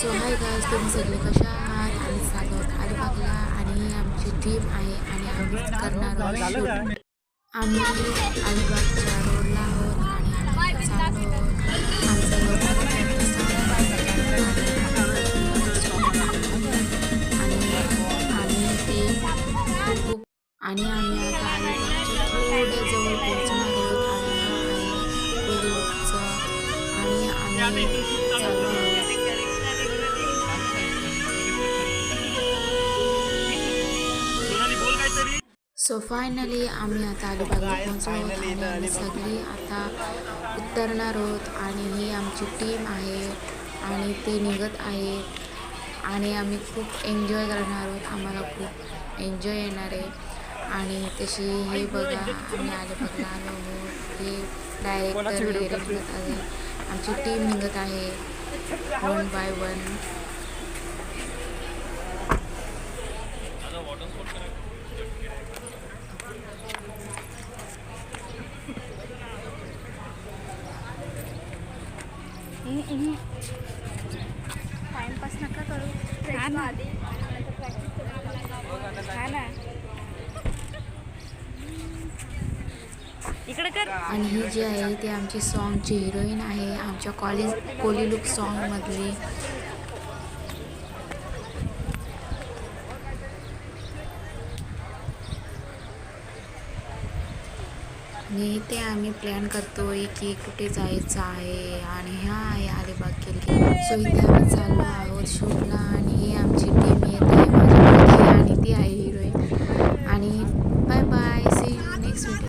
So hi guys, तुम्ही सगळे कशा आहात आणि चालू आहोत अलिबागला आणि ही आमची टीम आहे आणि आम्ही करणार आहोत शूट. आम्ही अलिबागच्या रोडला आहोत आणि आम्ही आता चाललो आहोत. आमचं लवकरच प्रॅक्टिस चालू आहे आणि ते खूप आणि आम्ही आता अलिबागच्या थोड्या जवळ पोहोचणार आहोत आणि हा आहे कोलिवूडचा आणि आम्ही चाललो आहोत. सो फायनली आम्ही आता अलिबागला पोहोचलो आहोत आणि आम्ही सगळी आता उतरणार आहोत आणि ही आमची टीम आहे आणि ते निघत आहेत आणि आम्ही खूप एन्जॉय करणार आहोत. आम्हाला खूप एन्जॉय येणार आहे आणि तशी हे बघा आम्ही अलिबागला आलो आहोत. हे डायरेक्टर वगैरे निघत आहे, आमची टीम निघत आहे 1 बाय 1. टाइमपास नका करू. हा ना इकडे कर. आणि ही जी आहे ती आमची सॉन्गची हिरोईन आहे, आमच्या कोलीलूक सॉन्गमधली. आणि इथे आम्ही प्लॅन करतोय की कुठे जायचं आहे आणि हा आहे अलिबाग किल्ला. सो इथे आम्ही चाललो आहोत शूटला आणि ही आमची टीम येत आहे माझी आणि ती आहे